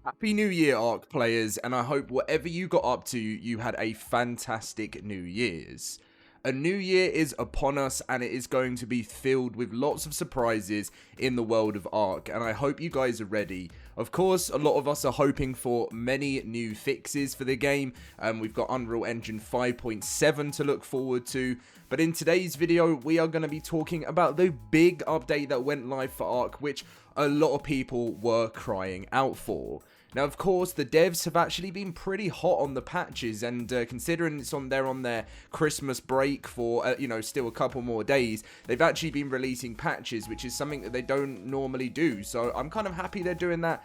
Happy New Year, ARK players, and I hope whatever you got up to, you had a fantastic New Year's. A new year is upon us, and it is going to be filled with lots of surprises in the world of ARK, and I hope you guys are ready. Of course, a lot of us are hoping for many new fixes for the game. We've got Unreal Engine 5.7 to look forward to, but in today's video, we are going to be talking about the big update that went live for ARK, which a lot of people were crying out for. Now, of course, the devs have actually been pretty hot on the patches, and considering they're on their Christmas break for, still a couple more days, they've actually been releasing patches, which is something that they don't normally do. So I'm kind of happy they're doing that.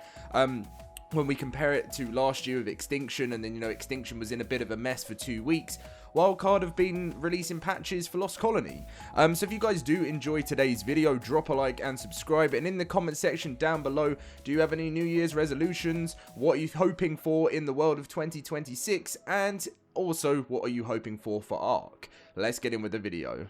When we compare it to last year with Extinction, and then, Extinction was in a bit of a mess for 2 weeks, Wildcard have been releasing patches for Lost Colony. So if you guys do enjoy today's video, drop a like and subscribe. And in the comment section down below, do you have any New Year's resolutions? What are you hoping for in the world of 2026? And also, what are you hoping for ARK? Let's get in with the video.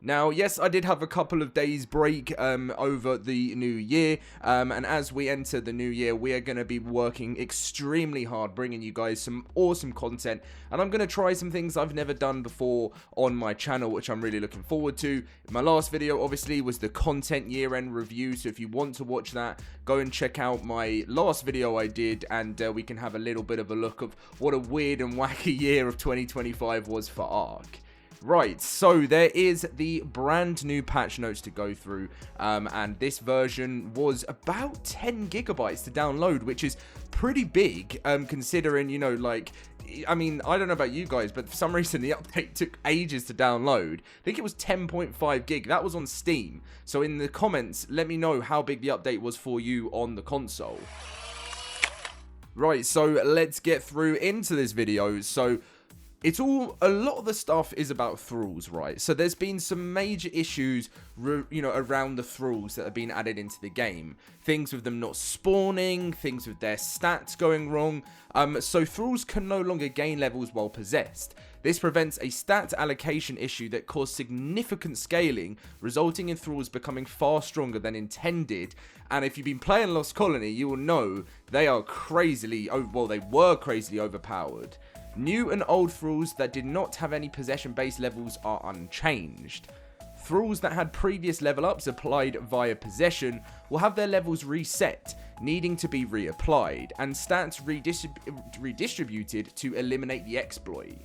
Now, yes, I did have a couple of days break over the new year, and as we enter the new year, we are going to be working extremely hard, bringing you guys some awesome content, and I'm going to try some things I've never done before on my channel, which I'm really looking forward to. My last video, obviously, was the content year-end review, so if you want to watch that, go and check out my last video I did, and we can have a little bit of a look of what a weird and wacky year of 2025 was for ARK. Right, so there is the brand new patch notes to go through, and this version was about 10 gigabytes to download, which is pretty big, considering, I mean, I don't know about you guys, but for some reason the update took ages to download. I think it was 10.5 gig. That was on Steam. So in the comments, let me know how big the update was for you on the console. Right, so let's get through into this video. So a lot of the stuff is about thralls, right? So there's been some major issues, around the thralls that have been added into the game. Things with them not spawning, things with their stats going wrong. So thralls can no longer gain levels while possessed. This prevents a stat allocation issue that caused significant scaling, resulting in thralls becoming far stronger than intended. And if you've been playing Lost Colony, you will know they are they were crazily overpowered. New and old thralls that did not have any possession-based levels are unchanged. Thralls that had previous level ups applied via possession will have their levels reset, needing to be reapplied, and stats redistributed to eliminate the exploit.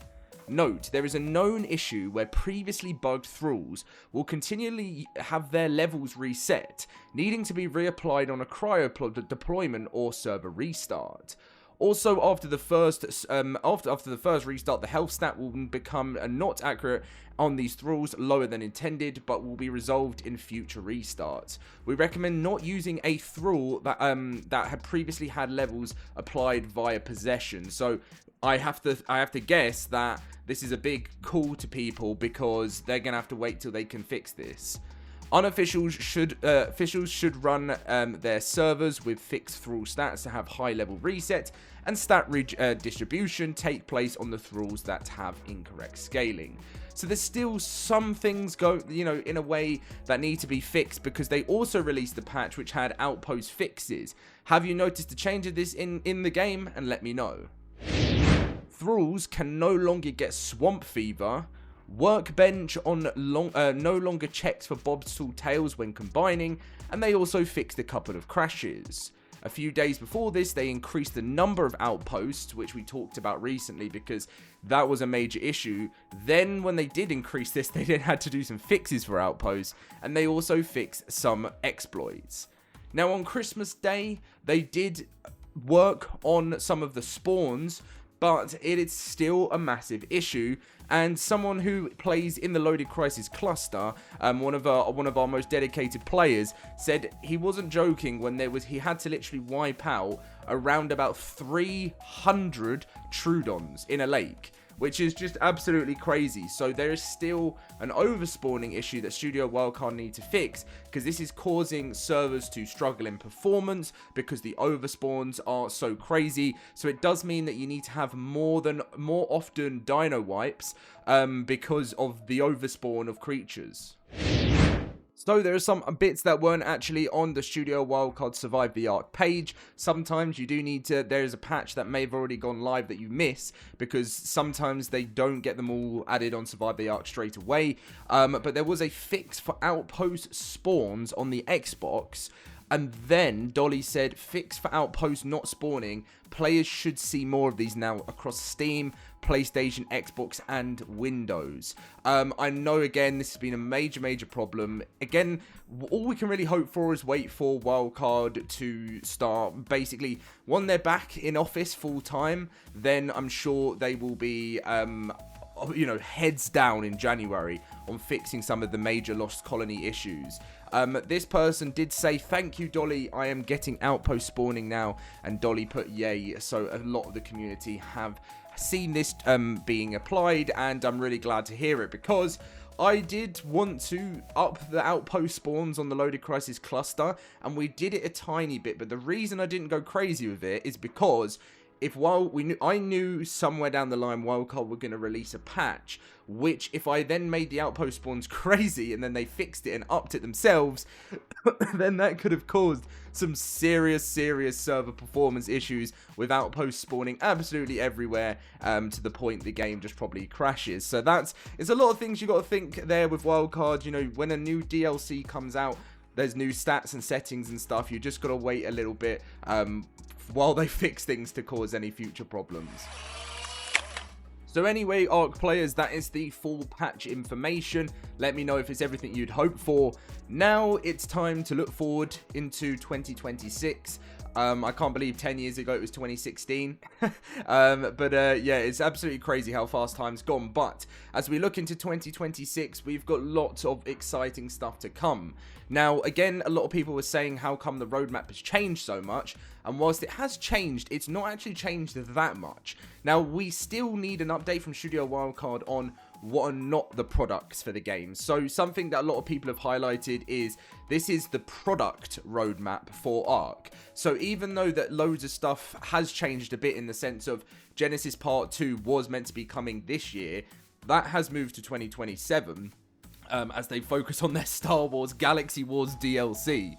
Note, there is a known issue where previously bugged thralls will continually have their levels reset, needing to be reapplied on a cryo deployment or server restart. Also, after the first restart, the health stat will become not accurate on these thralls, lower than intended, but will be resolved in future restarts. We recommend not using a thrall that had previously had levels applied via possession. So I have to guess that this is a big call to people, because they're gonna have to wait till they can fix this. Unofficials should run their servers with fixed thrall stats to have high level reset, and stat distribution take place on the thralls that have incorrect scaling. So there's still some things in a way that need to be fixed, because they also released the patch which had Outpost fixes. Have you noticed a change of this in the game? And let me know. Thralls can no longer get swamp fever. Workbench on no longer checks for bobtail tails when combining, and they also fixed a couple of crashes. A few days before this, they increased the number of outposts, which we talked about recently because that was a major issue. Then when they did increase this, they then had to do some fixes for outposts, and they also fixed some exploits. Now on Christmas Day, they did work on some of the spawns, but it is still a massive issue, and someone who plays in the LoadedCrysis cluster, one of our most dedicated players, said he wasn't joking when he had to literally wipe out around about 300 Troodons in a lake, which is just absolutely crazy. So there is still an overspawning issue that Studio Wildcard need to fix, because this is causing servers to struggle in performance because the overspawns are so crazy. So it does mean that you need to have more often dino wipes because of the overspawn of creatures. So there are some bits that weren't actually on the Studio Wildcard Survive the Ark page. Sometimes you do need to, there is a patch that may have already gone live that you miss, because sometimes they don't get them all added on Survive the Ark straight away. But there was a fix for Outpost spawns on the Xbox. And then Dolly said, fix for Outpost not spawning. Players should see more of these now across Steam, PlayStation, Xbox, and Windows. I know, again, this has been a major problem. Again, all we can really hope for is wait for Wildcard to start. Basically, when they're back in office full time, then I'm sure they will be heads down in January on fixing some of the major Lost Colony issues. This person did say, thank you, Dolly, I am getting Outpost spawning now, and Dolly put yay. So a lot of the community have seen this being applied, and I'm really glad to hear it, because I did want to up the Outpost spawns on the LoadedCrysis cluster, and we did it a tiny bit, but the reason I didn't go crazy with it is because I knew somewhere down the line Wildcard were going to release a patch, which if I then made the Outpost spawns crazy and then they fixed it and upped it themselves, then that could have caused some serious server performance issues with Outpost spawning absolutely everywhere, to the point the game just probably crashes. So it's a lot of things you got to think there with Wildcard. You know, when a new DLC comes out, there's new stats and settings and stuff. You just got to wait a little bit while they fix things to cause any future problems. So anyway, ARK players, that is the full patch information. Let me know if it's everything you'd hope for. Now it's time to look forward into 2026. I can't believe 10 years ago it was 2016. Yeah, it's absolutely crazy how fast time's gone. But as we look into 2026, we've got lots of exciting stuff to come. Now, again, a lot of people were saying how come the roadmap has changed so much. And whilst it has changed, it's not actually changed that much. Now, we still need an update from Studio Wildcard on what are not the products for the game. So something that a lot of people have highlighted is this is the product roadmap for ARK. So even though that loads of stuff has changed a bit in the sense of Genesis Part 2 was meant to be coming this year, that has moved to 2027 as they focus on their Star Wars Galaxy Wars DLC.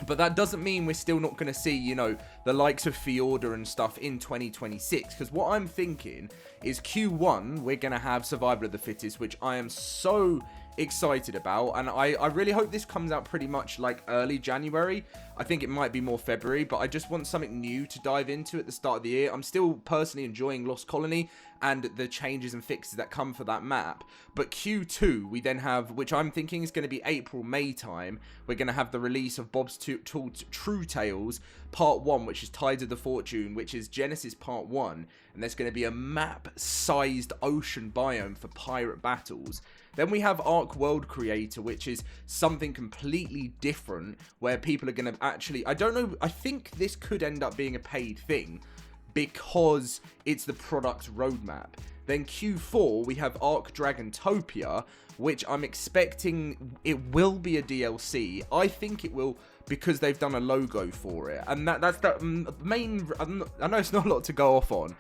But that doesn't mean we're still not going to see, you know, the likes of Fjorda and stuff in 2026. Because what I'm thinking is Q1, we're going to have Survival of the Fittest, which I am so excited about. And I really hope this comes out pretty much like early January. I think it might be more February, but I just want something new to dive into at the start of the year. I'm still personally enjoying Lost Colony and the changes and fixes that come for that map. But Q2, we then have, which I'm thinking is going to be April, May time, we're going to have the release of Bob's True Tales Part 1, which is Tides of the Fortune, which is Genesis Part 1. And there's going to be a map-sized ocean biome for pirate battles. Then we have ARK World Creator, which is something completely different, where people are going to actually, I don't know, I think this could end up being a paid thing, because it's the product roadmap. Then Q4, we have ARK Dragantopia, which I'm expecting it will be a DLC. I think it will, because they've done a logo for it. And that's the main, I know it's not a lot to go off on,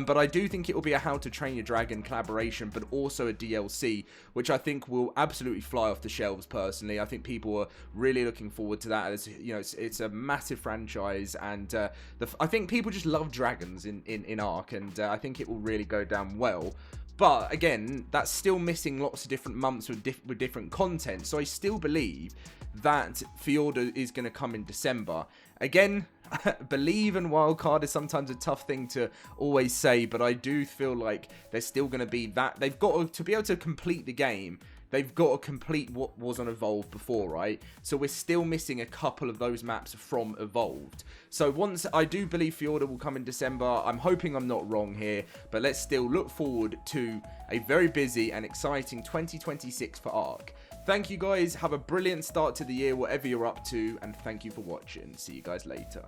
but I do think it will be a How to Train Your Dragon collaboration, but also a DLC, which I think will absolutely fly off the shelves personally. I think people are really looking forward to that. As, you know, it's a massive franchise, and I think people just love dragons in ARK, and I think it will really go down well. But again, that's still missing lots of different months with different content. So I still believe that Fjorda is going to come in December. Again, believe in Wildcard is sometimes a tough thing to always say, but I do feel like there's still going to be that. They've got to be able to complete the game. They've got to complete what was on Evolved before, right? So we're still missing a couple of those maps from Evolved. So once, I do believe Fjorda will come in December. I'm hoping I'm not wrong here, but let's still look forward to a very busy and exciting 2026 for ARK. Thank you guys, have a brilliant start to the year, whatever you're up to, and thank you for watching. See you guys later.